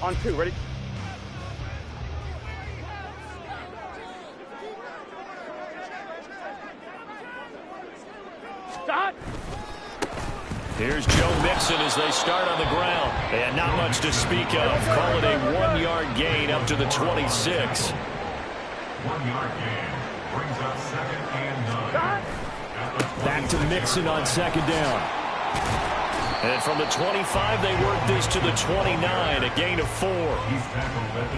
On 2, ready? Start! Here's Joe Mixon as they start on the ground. And not much to speak of. Call it a 1-yard gain up to the 26. 1-yard gain brings up 2nd and 9. Back to Mixon on 2nd down. And from the 25, they work this to the 29, a gain of 4.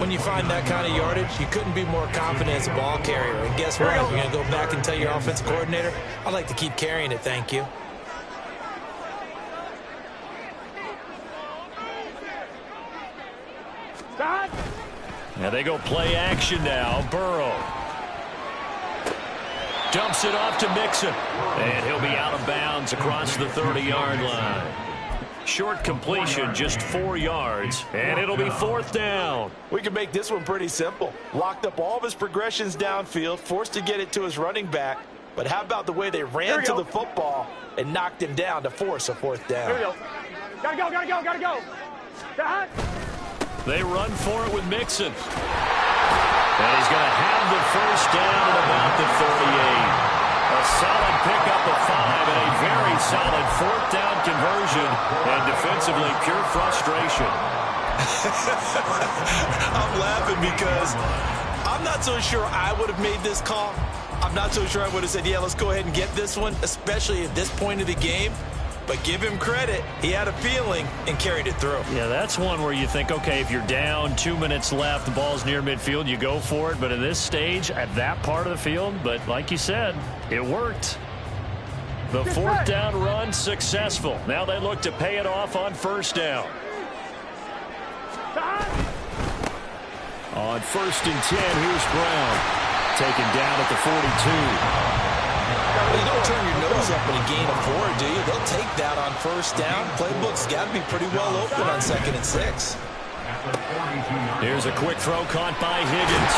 When you find that kind of yardage, you couldn't be more confident as a ball carrier. And guess what? You're going to go back and tell your offensive coordinator, I'd like to keep carrying it, thank you. Now they go play action now. Burrow dumps it off to Mixon. And he'll be out of bounds across the 30-yard line. Short completion, just 4 yards, and it'll be 4th down. We can make this one pretty simple. Locked up all of his progressions downfield, forced to get it to his running back. But how about the way they ran to the football and knocked him down to force a 4th down? Here we go. Gotta go, gotta go, gotta go. Start! They run for it with Mixon. And he's going to have the 1st down at about the 38. A solid pickup of 5 and a very solid 4th down conversion. And defensively, pure frustration. I'm laughing because I'm not so sure I would have made this call. I'm not so sure I would have said, yeah, let's go ahead and get this one, especially at this point of the game. But give him credit. He had a feeling and carried it through. Yeah, that's one where you think, okay, if you're down, 2 minutes left, the ball's near midfield, you go for it. But in this stage, at that part of the field, but like you said, it worked. The 4th down run successful. Now they look to pay it off on 1st down. On 1st and 10, here's Brown. Taken down at the 42. You don't turn your nose up in a gain of 4, do you? They'll take that on 1st down. Playbook's got to be pretty well open on 2nd and 6. Here's a quick throw caught by Higgins.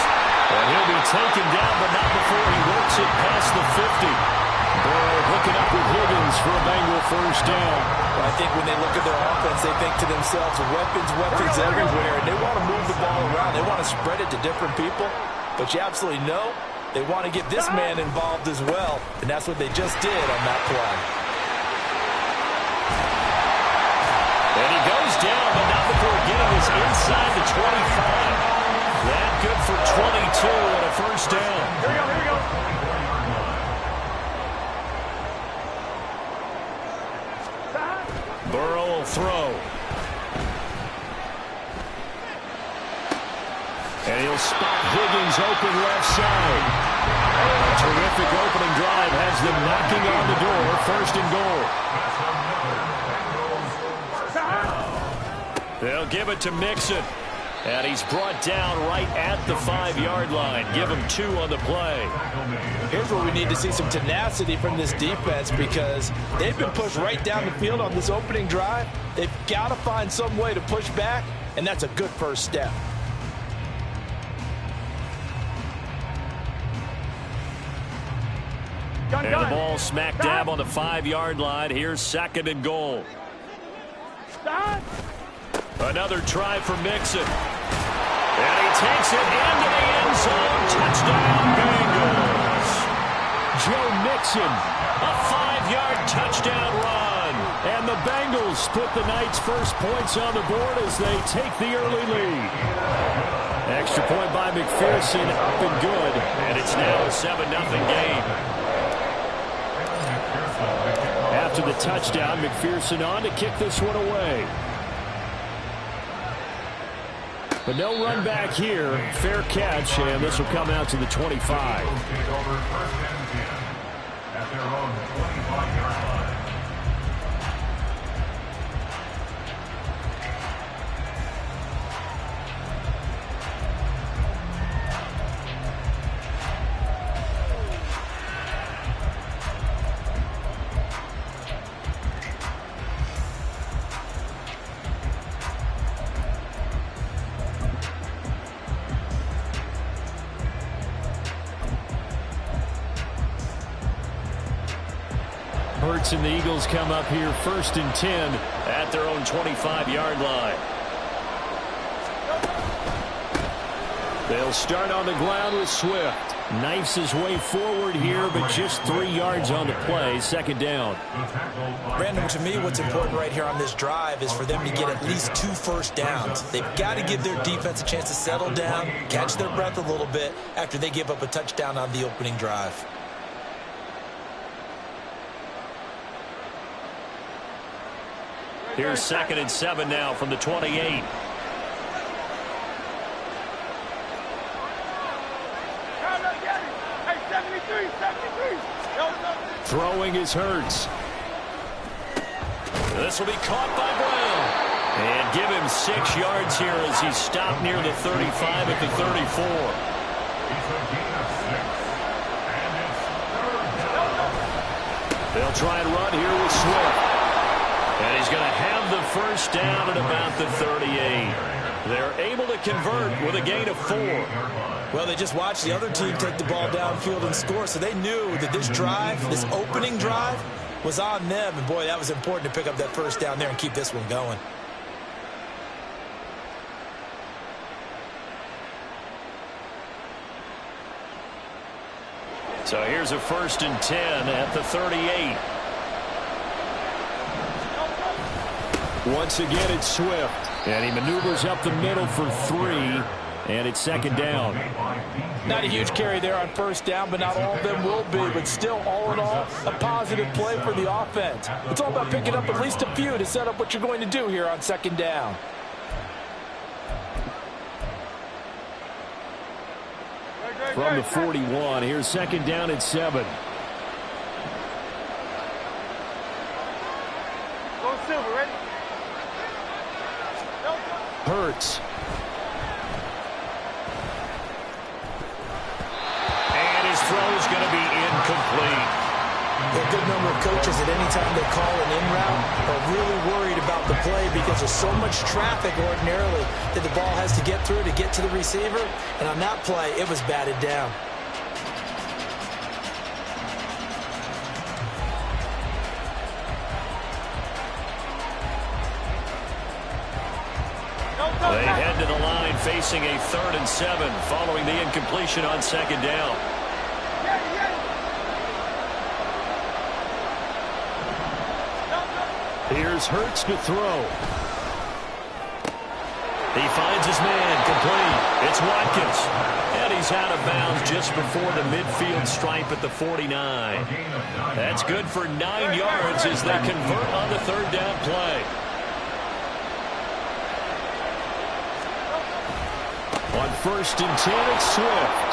And he'll be taken down, but not before he works it past the 50. Burrow hooking up with Higgins for a Bengal 1st down. Well, I think when they look at their offense, they think to themselves, weapons everywhere. And they want to move the ball around. They want to spread it to different people. But you absolutely know they want to get this man involved as well, and that's what they just did on that play. And he goes down, but not before getting us inside the 25. That good for 22 and a 1st down. Here we go, here we go. Burrow will throw. And he'll spot Higgins open left side. A terrific opening drive has them knocking on the door. 1st and goal. They'll give it to Mixon. And he's brought down right at the 5-yard line. Give him 2 on the play. Here's where we need to see some tenacity from this defense because they've been pushed right down the field on this opening drive. They've got to find some way to push back, and that's a good 1st step. And the ball smack dab on the 5-yard line. Here's 2nd and goal. Another try for Mixon. And he takes it into the end zone. Touchdown, Bengals. Joe Mixon, a 5-yard touchdown run. And the Bengals put the Knights' first points on the board as they take the early lead. Extra point by McPherson, up and good. And it's now a 7-0 game. After the touchdown, McPherson on to kick this one away. But no run back here. Fair catch, and this will come out to the 25. Hurts and the Eagles come up here 1st and 10 at their own 25-yard line. They'll start on the ground with Swift. Knifes his way forward here, but just 3 yards on the play. Second down. Brandon, to me, what's important right here on this drive is for them to get at least 2 first downs. They've got to give their defense a chance to settle down, catch their breath a little bit after they give up a touchdown on the opening drive. Here's 2nd and 7 now from the 28. Throwing is Hurts. This will be caught by Brown. And give him 6 yards here as he stopped near the 35 at the 34. They'll try and run here with Swift. And he's going to have the first down at about the 38. They're able to convert with a gain of 4. Well, they just watched the other team take the ball downfield and score, so they knew that this drive, this opening drive, was on them. And, boy, that was important to pick up that first down there and keep this one going. So here's a 1st and 10 at the 38. Once again, it's Swift. And he maneuvers up the middle for 3. And it's 2nd down. Not a huge carry there on first down, but not all of them will be. But still, all in all, a positive play for the offense. It's all about picking up at least a few to set up what you're going to do here on 2nd down. From the 41, here's 2nd down and 7. Go Silver, ready? Hurts. And his throw is going to be incomplete. A good number of coaches at any time they call an in route are really worried about the play because there's so much traffic ordinarily that the ball has to get through to get to the receiver. And on that play, it was batted down. They head to the line facing a 3rd and 7 following the incompletion on 2nd down. Here's Hurts to throw. He finds his man complete. It's Watkins. And he's out of bounds just before the midfield stripe at the 49. That's good for 9 yards as they convert on the 3rd down play. On 1st and 10, it's Swift.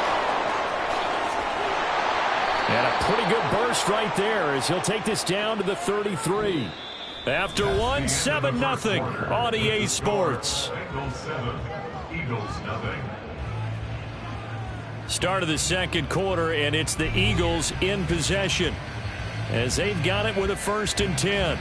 And a pretty good burst right there as he'll take this down to the 33. After 1, 7-0 on EA Sports. Start of the 2nd quarter, and it's the Eagles in possession as they've got it with a 1st and 10.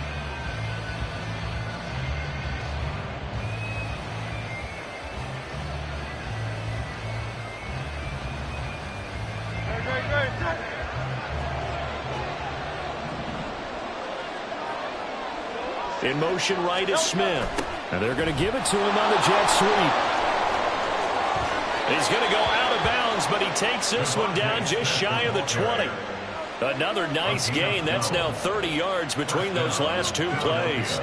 In motion right is Smith. And they're going to give it to him on the jet sweep. He's going to go out of bounds, but he takes this one down just shy of the 20. Another nice gain. That's now 30 yards between those last 2 plays.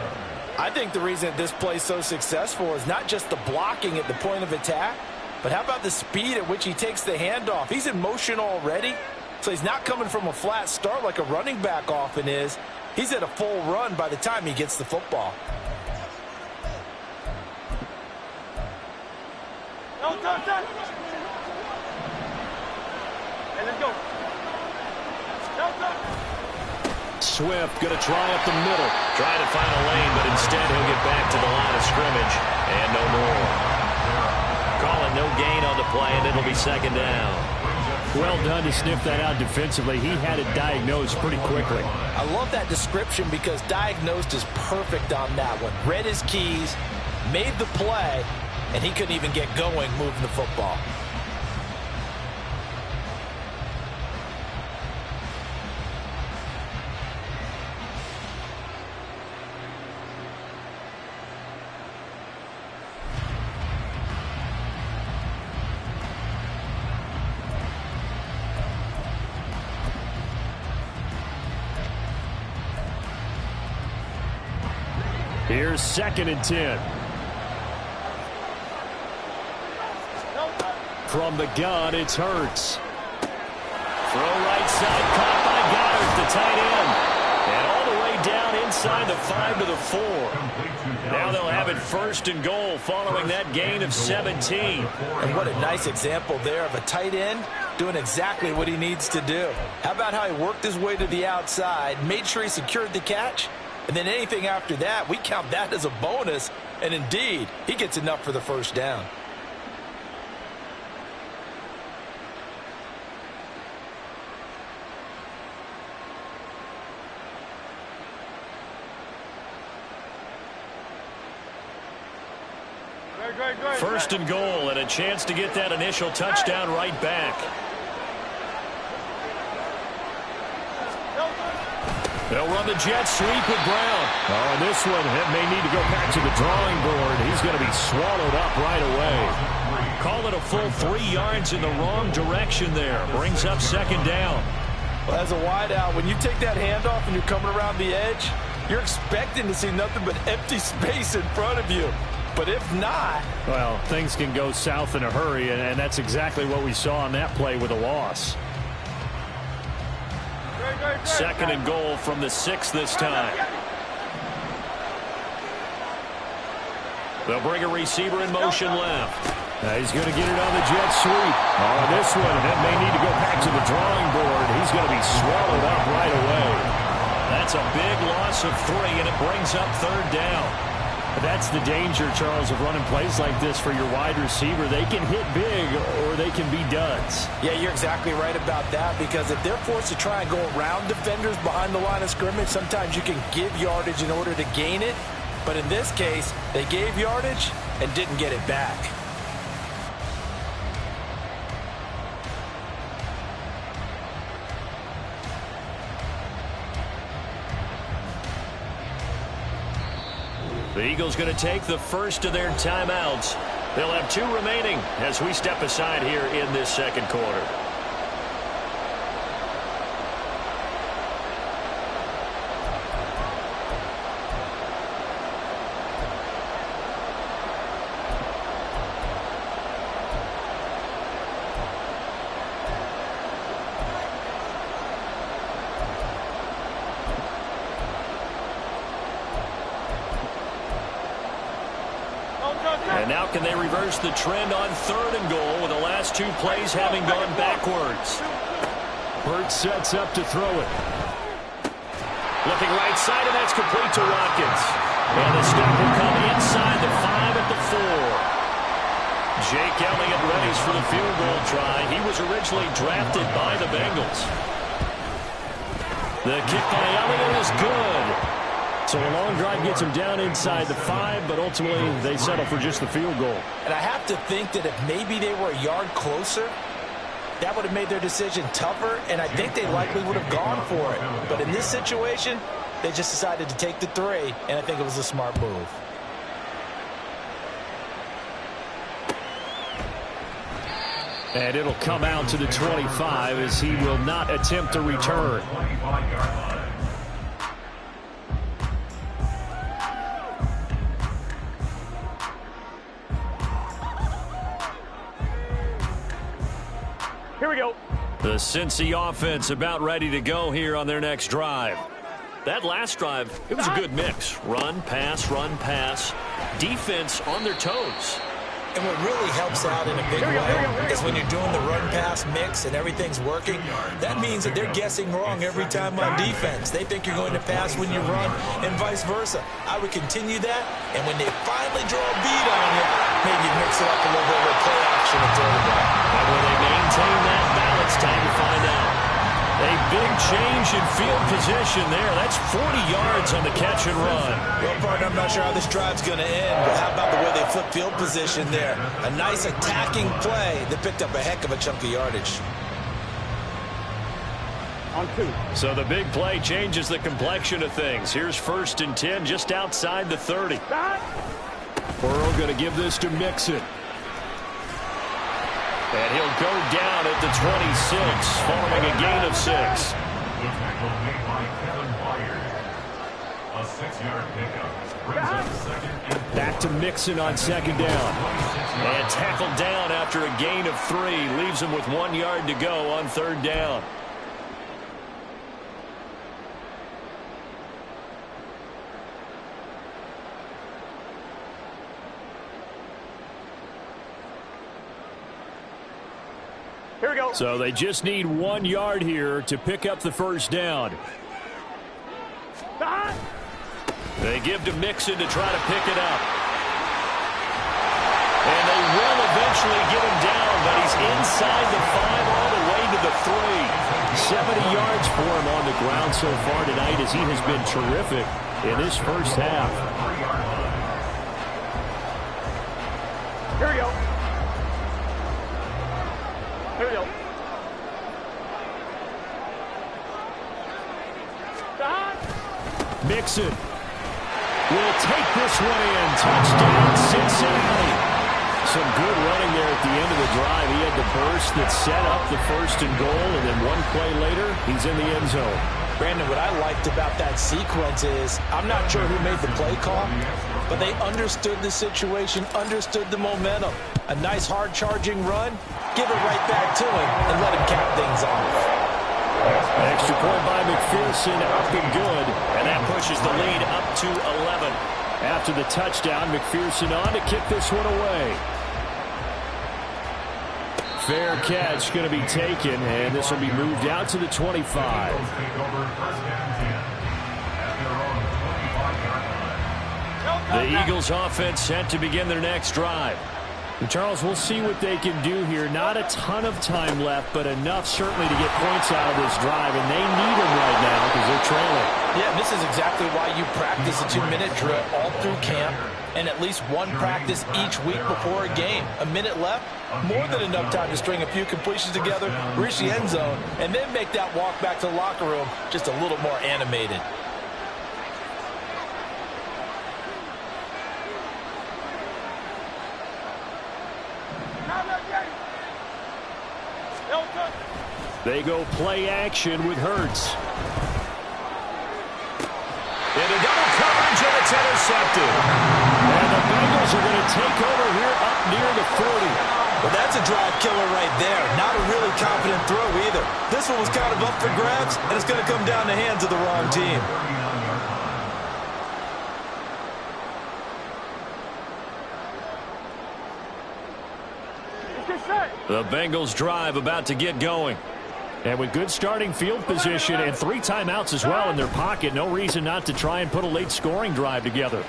I think the reason this play is so successful is not just the blocking at the point of attack, but how about the speed at which he takes the handoff? He's in motion already, so he's not coming from a flat start like a running back often is. He's at a full run by the time he gets the football. Hey, let's go. Swift going to try up the middle. Trying to find a lane, but instead he'll get back to the line of scrimmage. And no more. Calling no gain on the play, and it'll be 2nd down. Well done to sniff that out defensively. He had it diagnosed pretty quickly. I love that description because diagnosed is perfect on that one. Read his keys, made the play, and he couldn't even get going moving the football. Here's 2nd and 10. From the gun, it's Hurts. Throw right side, caught by Goddard, the tight end. And all the way down inside the 5 to the 4. Now they'll have it 1st and goal following that gain of 17. And what a nice example there of a tight end doing exactly what he needs to do. How about how he worked his way to the outside, made sure he secured the catch, and then anything after that, we count that as a bonus. And indeed, he gets enough for the 1st down. First and goal, and a chance to get that initial touchdown right back. They'll run the jet sweep with Brown. Oh, this one may need to go back to the drawing board. He's going to be swallowed up right away. Call it a full 3 yards in the wrong direction there. Brings up 2nd down. Well, as a wideout, when you take that handoff and you're coming around the edge, you're expecting to see nothing but empty space in front of you. But if not... Well, things can go south in a hurry, and that's exactly what we saw on that play with a loss. 2nd and goal from the 6 this time. They'll bring a receiver in motion left. Now he's going to get it on the jet sweep. Oh, this one, that may need to go back to the drawing board. He's going to be swallowed up right away. That's a big loss of 3, and it brings up 3rd down. That's the danger, Charles, of running plays like this for your wide receiver. They can hit big or they can be duds. Yeah, you're exactly right about that, because if they're forced to try and go around defenders behind the line of scrimmage, sometimes you can give yardage in order to gain it. But in this case, they gave yardage and didn't get it back. The Eagles going to take the first of their timeouts. They'll have 2 remaining as we step aside here in this 2nd quarter. And now can they reverse the trend on 3rd and goal with the last 2 plays having gone backwards? Hurts sets up to throw it. Looking right side, and that's complete to Watkins. And the stop will come inside the 5 at the 4. Jake Elliott readies for the field goal try. He was originally drafted by the Bengals. The kick by Elliott is good. So a long drive gets him down inside the 5, but ultimately they settle for just the field goal. And I have to think that if maybe they were a yard closer, that would have made their decision tougher, and I think they likely would have gone for it. But in this situation, they just decided to take the 3, and I think it was a smart move. And it'll come out to the 25 as he will not attempt to return. Here we go. The Cincy offense about ready to go here on their next drive. That last drive, it was a good mix. Run, pass, defense on their toes. And what really helps out in a big way is when you're doing the run-pass mix and everything's working, that means that they're guessing wrong every time on defense. They think you're going to pass when you run and vice versa. I would continue that, and when they finally draw a bead on you, maybe mix it up a little bit with play action and throw the ball. And will they maintain that balance? Time to find out. A big change in field position there. That's 40 yards on the catch and run. Well, partner, I'm not sure how this drive's going to end, but how about the way they flip field position there? A nice attacking play that picked up a heck of a chunk of yardage. On 2. So the big play changes the complexion of things. Here's 1st and 10 just outside the 30. Burrow going to give this to Mixon. And he'll go down at the 26 following a gain of 6. A 6-yard pickup brings up second and 4. Back to Mixon on second down. And tackled down after a gain of 3. Leaves him with 1 yard to go on third down. Here we go. So they just need 1 yard here to pick up the first down. They give to Mixon to try to pick it up. And they will eventually get him down, but he's inside the 5 all the way to the 3. 70 yards for him on the ground so far tonight as he has been terrific in this first half. Here we go. Here we go. Mixon will take this one in. Touchdown, Cincinnati. Some good running there at the end of the drive. He had the burst that set up the 1st and goal, and then one play later, he's in the end zone. Brandon, what I liked about that sequence is, I'm not sure who made the play call, but they understood the situation, understood the momentum. A nice hard-charging run, give it right back to him, and let him cap things off. Extra point by McPherson, up and good, and that pushes the lead up to 11. After the touchdown, McPherson on to kick this one away. Fair catch going to be taken, and this will be moved out to the 25. The Eagles offense set to begin their next drive. And Charles, we'll see what they can do here. Not a ton of time left, but enough certainly to get points out of this drive, and they need them right now because they're trailing. Yeah, this is exactly why you practice a 2-minute drill all through camp and at least one practice each week before a game. A minute left, more than enough time to string a few completions together, reach the end zone, and then make that walk back to the locker room just a little more animated. They go play action with Hurts. Into double coverage, and it's intercepted. And the Bengals are going to take over here up near the 40. Well, that's a drive killer right there. Not a really confident throw either. This one was kind of up for grabs, and it's going to come down the hands of the wrong team. The Bengals drive about to get going. And with good starting field position and 3 timeouts as well in their pocket, no reason not to try and put a late scoring drive together. And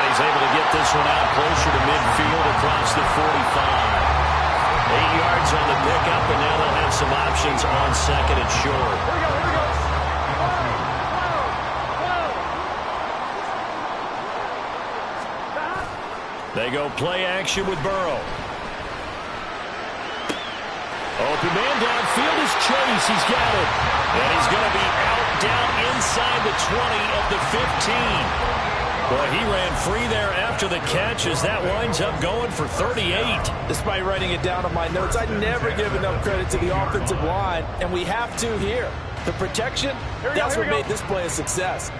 he's able to get this one out closer to midfield across the 45. 8 yards on the pickup, and now they'll have some options on second and short. Here we go, here we go. They go play action with Burrow. Open man downfield is Chase. He's got it. And he's going to be out down inside the 20 of the 15. Boy, he ran free there after the catch as that winds up going for 38. Despite writing it down on my notes, I never give enough credit to the offensive line, and we have to here. The protection, that's what made this play a success.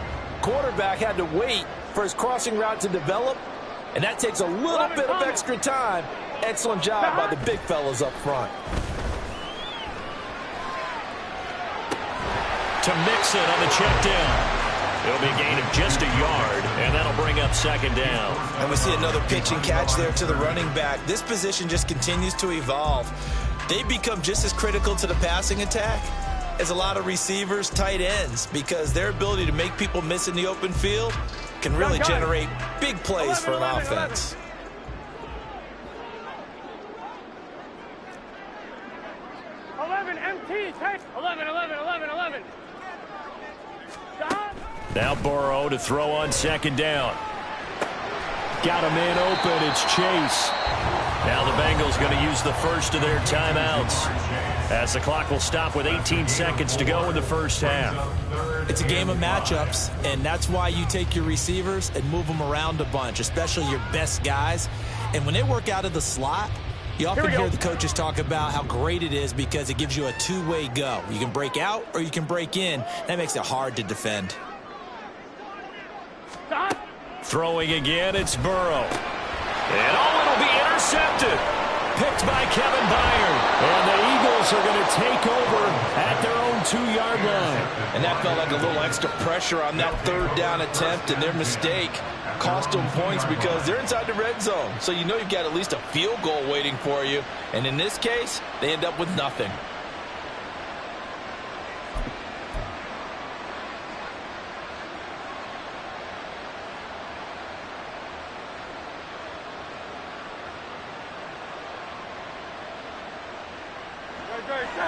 Quarterback had to wait for his crossing route to develop, and that takes a little bit of extra time. Excellent job by the big fellas up front. To Mixon on the check down. It'll be a gain of just a yard, and that'll bring up second down. And we see another pitch and catch there to the running back. This position just continues to evolve. They become just as critical to the passing attack as a lot of receivers, tight ends, because their ability to make people miss in the open field can really generate big plays for an offense. 11 MT, take 11. Stop. Now Burrow to throw on second down. Got a man open. It's Chase. Now the Bengals going to use the first of their timeouts as the clock will stop with 18 seconds to go in the first half. It's a game of matchups, and that's why you take your receivers and move them around a bunch, especially your best guys. And when they work out of the slot, You often hear the coaches talk about how great it is because it gives you a two-way go. You can break out or you can break in. That makes it hard to defend. Throwing again, it's Burrow. And it'll be intercepted. Picked by Kevin Byard. And the Eagles are going to take over at their own 2-yard line. And that felt like a little extra pressure on that third down attempt, and their mistake cost them points because they're inside the red zone. So you know you've got at least a field goal waiting for you. And in this case, they end up with nothing.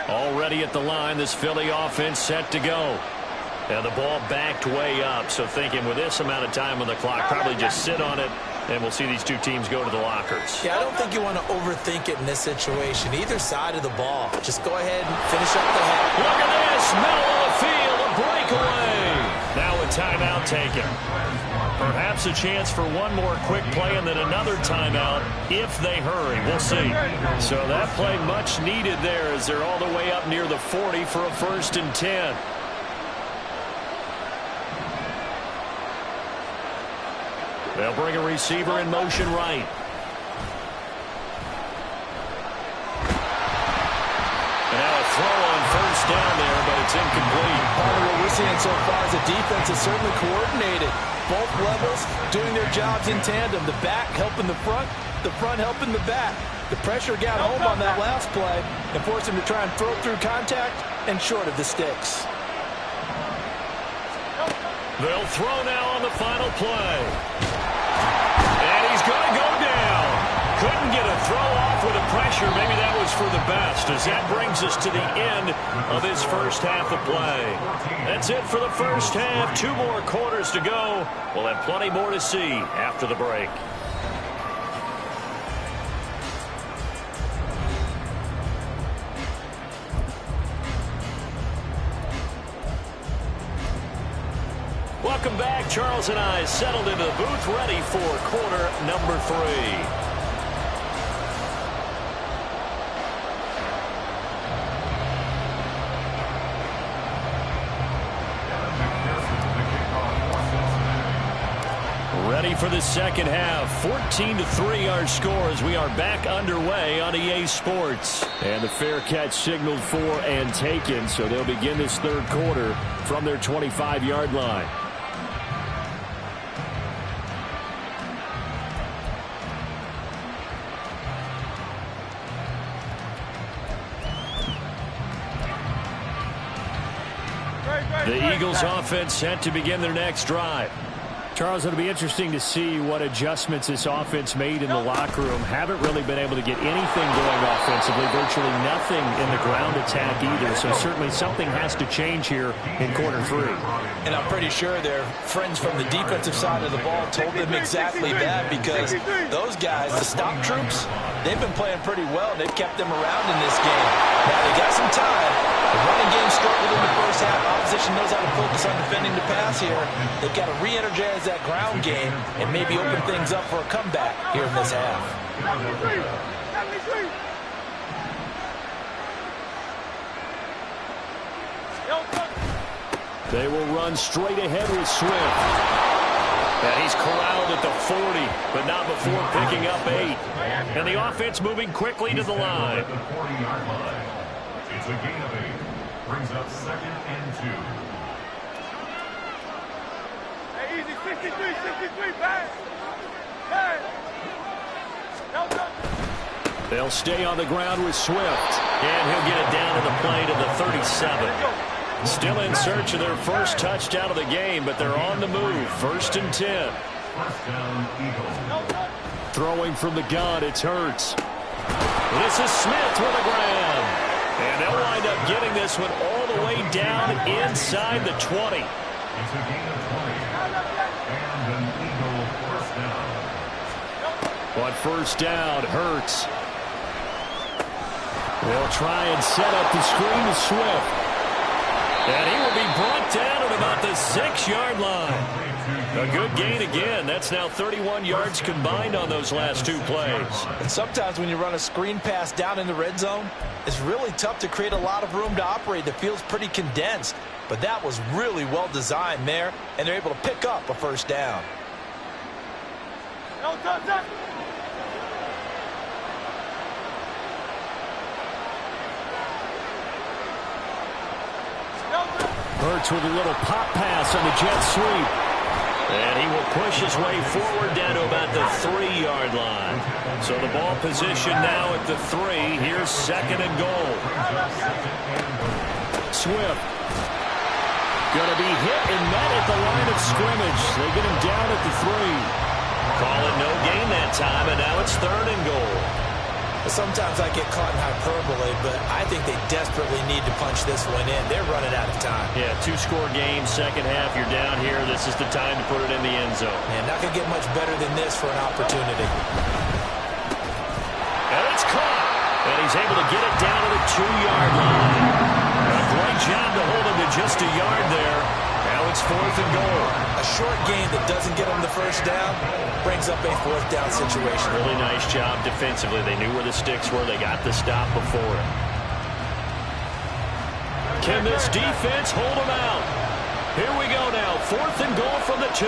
Already at the line, this Philly offense set to go. And the ball backed way up. So thinking with this amount of time on the clock, probably just sit on it, and we'll see these two teams go to the lockers. Yeah, I don't think you want to overthink it in this situation. Either side of the ball. Just go ahead and finish up the half. Look at this. Middle of the field. A breakaway. Now a timeout taken. Perhaps a chance for one more quick play and then another timeout if they hurry. We'll see. So that play much needed there as they're all the way up near the 40 for a 1st and 10. They'll bring a receiver in motion right. And now a throw on 1st down there, but it's incomplete. Part of what we're seeing so far is the defense is certainly coordinated. Both levels doing their jobs in tandem. The back helping the front helping the back. The pressure got home on that last play and forced him to try and throw through contact and short of the sticks. They'll throw now on the final play. And he's going to go down. Couldn't get a throw off with the pressure. Maybe that was for the best, as that brings us to the end of this first half of play. That's it for the first half. 2 more quarters to go. We'll have plenty more to see after the break. Welcome back. Charles and I settled into the booth, ready for quarter number 3. Ready for the second half. 14-3 our score as we are back underway on EA Sports. And the fair catch signaled for and taken, so they'll begin this third quarter from their 25-yard line. The Eagles offense set to begin their next drive. Charles, it'll be interesting to see what adjustments this offense made in the locker room. Haven't really been able to get anything going offensively. Virtually nothing in the ground attack either. So certainly something has to change here in quarter 3. And I'm pretty sure their friends from the defensive side of the ball told them exactly that, because those guys, the stop troops, they've been playing pretty well. They've kept them around in this game. Now they got some time. The running game struggled in the first half. Opposition knows how to focus on defending the pass here. They've got to re-energize that ground game and maybe open things up for a comeback here in this half. They will run straight ahead with Swift. And he's corralled at the 40, but not before picking up 8. And the offense moving quickly to the line. At the 40-yard line. It's a gain of 8. Brings up 2nd and 2. Hey, easy, 63, back. Hey. They'll stay on the ground with Swift. And he'll get it down to the play to the 37. Still in search of their first touchdown of the game, but they're on the move. 1st and 10. First down, Eagles. Throwing from the gun, it's Hurts. This is Smith with a grab. And they'll wind up getting this one all the way down inside the 20. It's a gain of 20. And an Eagle first down. On 1st down, Hurts. They'll try and set up the screen to Swift. And he will be brought down at about the 6-yard line. A good gain again. That's now 31 yards combined on those last 2 plays. And sometimes when you run a screen pass down in the red zone, it's really tough to create a lot of room to operate. The field's pretty condensed. But that was really well designed there, and they're able to pick up a first down. Hurts with a little pop pass on the jet sweep. And he will push his way forward down to about the 3-yard line. So the ball position now at the 3. Here's 2nd and goal. Swift. Going to be hit and met at the line of scrimmage. They get him down at the 3. Call it no gain that time, and now it's 3rd and goal. Sometimes I get caught in hyperbole, but I think they desperately need to punch this one in. They're running out of time. Yeah, 2-score game, second half, you're down here. This is the time to put it in the end zone. And not going to get much better than this for an opportunity. And it's caught. And he's able to get it down to the 2-yard line. A great job to hold him to just a yard there. Now it's 4th and goal. A short gain that doesn't get them the first down brings up a 4th down situation. Really nice job defensively. They knew where the sticks were. They got the stop before it. Can this defense hold them out? Here we go now. 4th and goal from the 2.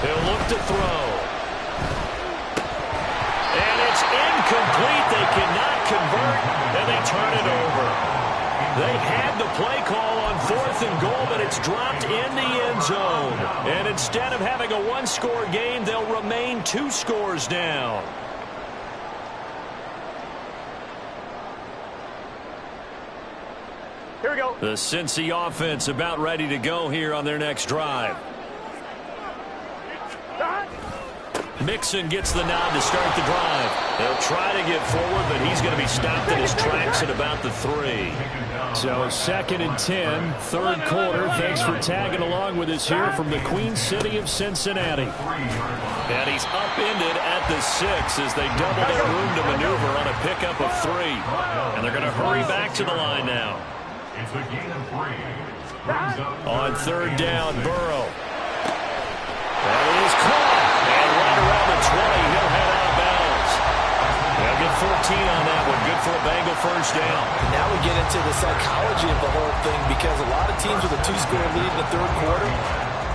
He'll look to throw. And it's incomplete. They cannot convert, and they turn it over. They had the play call on 4th and goal, but it's dropped in the end zone. And instead of having a 1-score game, they'll remain 2 scores down. Here we go. The Cincy offense about ready to go here on their next drive. Mixon gets the nod to start the drive. They'll try to get forward, but he's going to be stopped in his tracks at about the 3. So 2nd and 10, 3rd quarter. Thanks for tagging along with us here from the Queen City of Cincinnati. And he's upended at the 6 as they double their room to maneuver on a pickup of 3. And they're going to hurry back to the line now. It's a gain of 3. On 3rd down, Burrow. That is caught. And right around the 20, he'll head out of bounds. They'll get 14 on that one. Good for a Bengal first down. Now we get into the psychology of the whole thing, because a lot of teams with a 2-score lead in the 3rd quarter,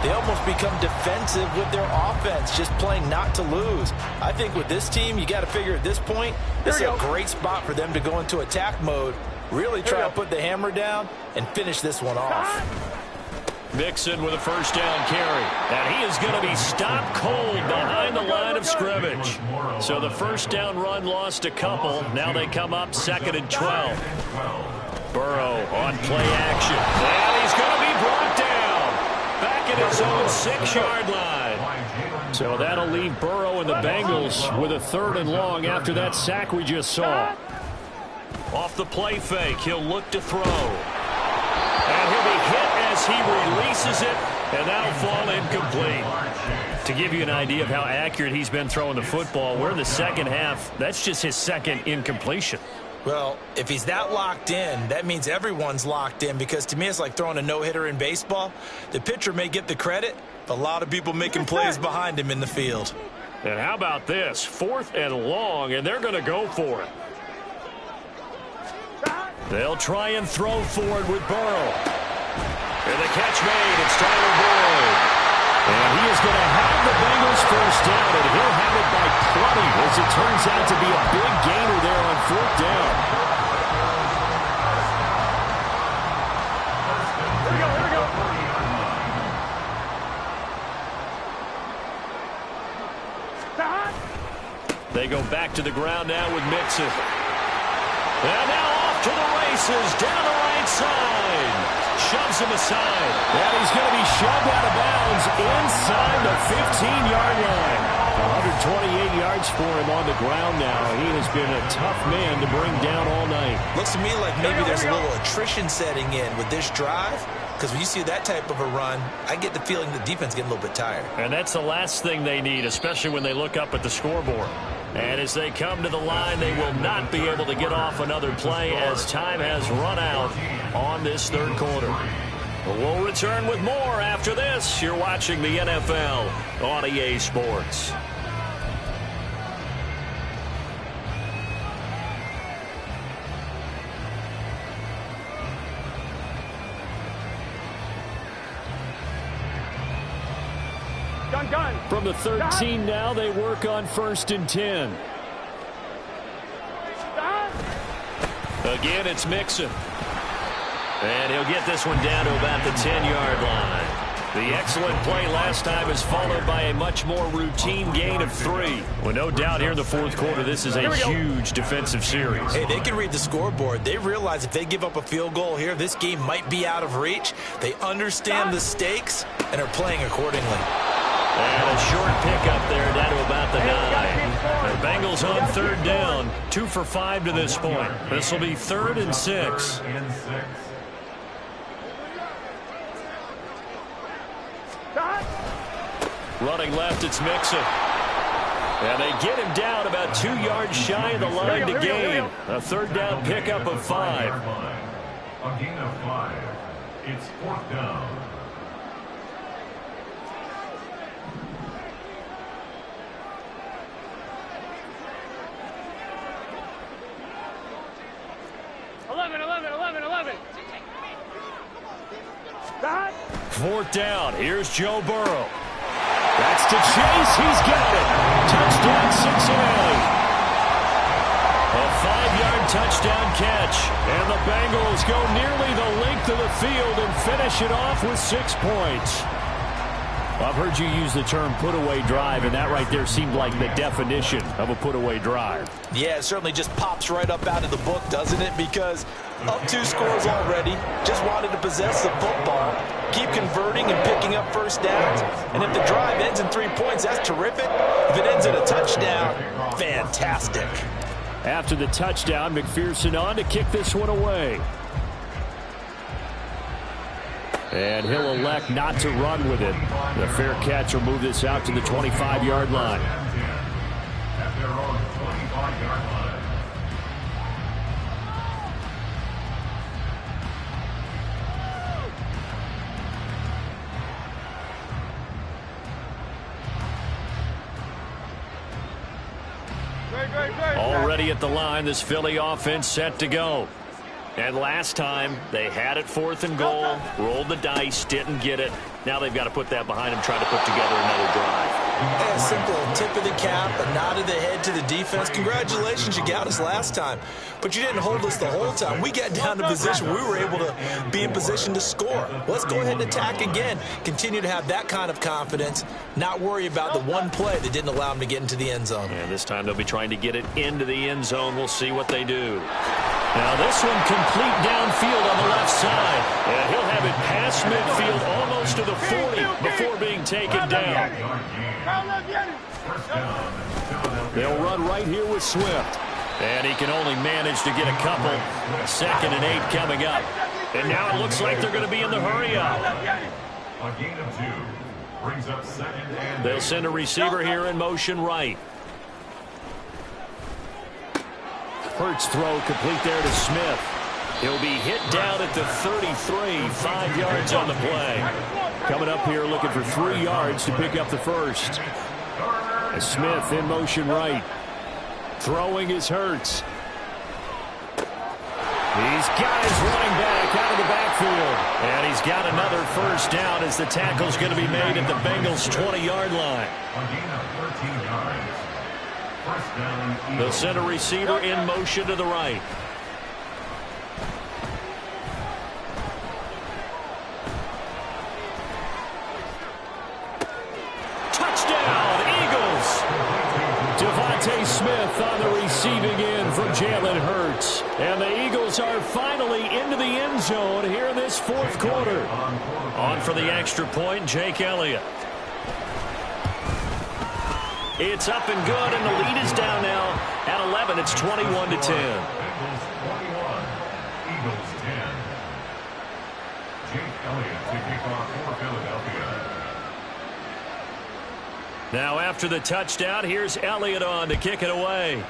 they almost become defensive with their offense, just playing not to lose. I think with this team, you got to figure at this point, this is a great spot for them to go into attack mode, really try to put the hammer down and finish this one off. Mixon with a first down carry. And he is going to be stopped cold behind the line of scrimmage. So the first down run lost a couple. Now they come up 2nd and 12. Burrow on play action. And he's going to be brought down. Back at his own 6-yard line. So that'll leave Burrow and the Bengals with a 3rd and long after that sack we just saw. Off the play fake, he'll look to throw. And he'll be hit as he releases it, and that'll fall incomplete. To give you an idea of how accurate he's been throwing the football, we're in the second half. That's just his 2nd incompletion. Well, if he's that locked in, that means everyone's locked in, because to me it's like throwing a no-hitter in baseball. The pitcher may get the credit, but a lot of people making plays behind him in the field. And how about this? 4th and long, and they're going to go for it. They'll try and throw forward with Burrow. And the catch made. It's Tyler Boyd. And he is going to have the Bengals first down, and he'll have it by plenty, as it turns out to be a big gainer there on 4th down. Here we go. They go back to the ground now with Mixon. And now off to the races down the right side. Shoves him aside. And he's going to be shoved out of bounds inside the 15-yard line. 128 yards for him on the ground now. He has been a tough man to bring down all night. Looks to me like maybe there's a little attrition setting in with this drive, because when you see that type of a run, I get the feeling the defense getting a little bit tired. And that's the last thing they need, especially when they look up at the scoreboard. And as they come to the line, they will not be able to get off another play as time has run out on this 3rd quarter. We'll return with more after this. You're watching the NFL on EA Sports. Done. From the 13 now, they work on 1st and 10. Again, it's Mixon. And he'll get this one down to about the 10-yard line. The excellent play last time is followed by a much more routine gain of 3. Well, no doubt here in the 4th quarter, this is a huge defensive series. Hey, they can read the scoreboard. They realize if they give up a field goal here, this game might be out of reach. They understand the stakes and are playing accordingly. And a short pickup there down to about the 9. The Bengals on 3rd down. 2 for 5 to this point. This will be 3rd and 6. Running left, it's Mixon. And they get him down about 2 yards shy of the line to gain. A 3rd down pickup of 5. A gain of 5. It's 4th down. That. 4th down. Here's Joe Burrow. That's to Chase. He's got it. Touchdown, Cincinnati. A 5-yard touchdown catch. And the Bengals go nearly the length of the field and finish it off with 6 points. I've heard you use the term put-away drive, and that right there seemed like the definition of a put-away drive. Yeah, it certainly just pops right up out of the book, doesn't it? Because up 2 scores already, just wanted to possess the football, keep converting and picking up 1st downs. And if the drive ends in 3 points, that's terrific. If it ends in a touchdown, fantastic. After the touchdown, McPherson on to kick this one away. And he'll elect not to run with it. The fair catch will move this out to the 25-yard line. At their own 25-yard line. Already at the line, this Philly offense set to go. And last time, they had it 4th and goal, rolled the dice, didn't get it. Now they've got to put that behind them, try to put together another drive. A simple tip of the cap, a nod of the head to the defense. Congratulations, you got us last time. But you didn't hold us the whole time. We got down to position. We were able to be in position to score. Let's go ahead and attack again. Continue to have that kind of confidence, not worry about the one play that didn't allow them to get into the end zone. And this time they'll be trying to get it into the end zone. We'll see what they do. Now this one complete downfield on the left side. And he'll have it past midfield almost to the 40 before being taken down. They'll run right here with Swift. And he can only manage to get a couple. 2nd and 8 coming up. And now it looks like they're going to be in the hurry up. A gain of 2 brings up 2nd and 8. They'll send a receiver here in motion right. Hurts throw complete there to Smith. He'll be hit down at the 33, 5 yards on the play. Coming up here looking for 3 yards to pick up the 1st. As Smith in motion right. Throwing is Hurts. These guys running back out of the backfield. And he's got another 1st down as the tackle's going to be made at the Bengals' 20-yard line. A gain of 13 yards. 1st down, Eagles. They'll send a receiver in motion to the right. Touchdown, Eagles! Devontae Smith on the receiving end from Jalen Hurts. And the Eagles are finally into the end zone here in this 4th quarter. On for the extra point, Jake Elliott. It's up and good, and the lead is down now at 11. It's 21-10. Bengals 21, Eagles 10. Jake Elliott to kick off for Philadelphia. Now after the touchdown, here's Elliott on to kick it away.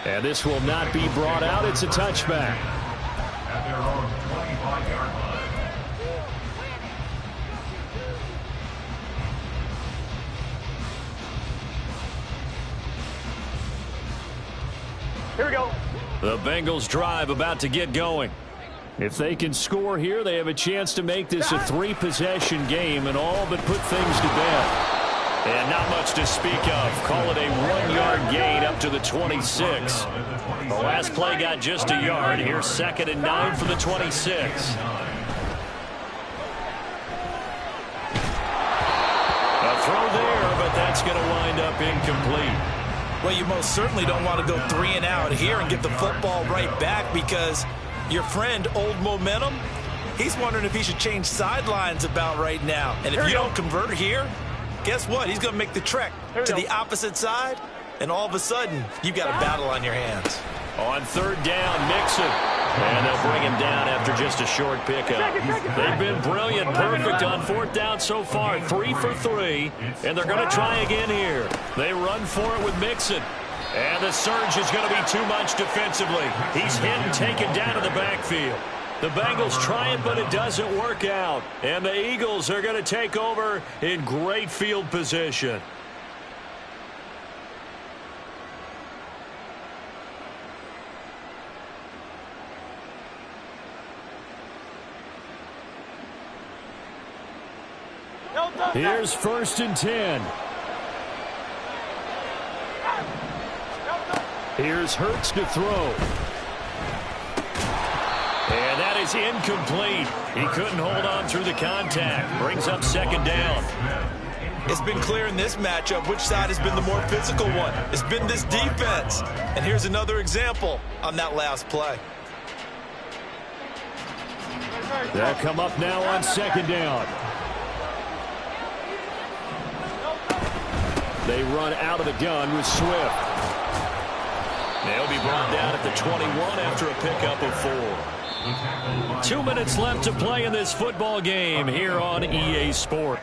And this will not be brought out. It's a touchback. At their own 25-yard line. Here we go. The Bengals drive about to get going. If they can score here, they have a chance to make this a 3-possession game and all but put things to bed. And not much to speak of. Call it a 1-yard gain up to the 26. The last play got just a yard. Here's 2nd and 9 for the 26. A throw there, but that's going to wind up incomplete. Well, you most certainly don't want to go 3 and out here and get the football right back because your friend, Old Momentum, he's wondering if he should change sidelines about right now. And if you don't convert here, guess what? He's going to make the trek to the opposite side, and all of a sudden, you've got a battle on your hands. On 3rd down, Mixon. And they'll bring him down after just a short pickup. They've been brilliant, perfect on 4th down so far, 3 for 3, and they're going to try again here. They run for it with Mixon. And the surge is going to be too much defensively. He's hit and taken down in the backfield. The Bengals try it, but it doesn't work out. And the Eagles are going to take over in great field position. Here's 1st and 10. Here's Hurts to throw. And that is incomplete. He couldn't hold on through the contact. Brings up 2nd down. It's been clear in this matchup which side has been the more physical one. It's been this defense. And here's another example on that last play. They'll come up now on 2nd down. They run out of the gun with Swift. They'll be brought down at the 21 after a pickup of 4. 2 minutes left to play in this football game here on EA Sport.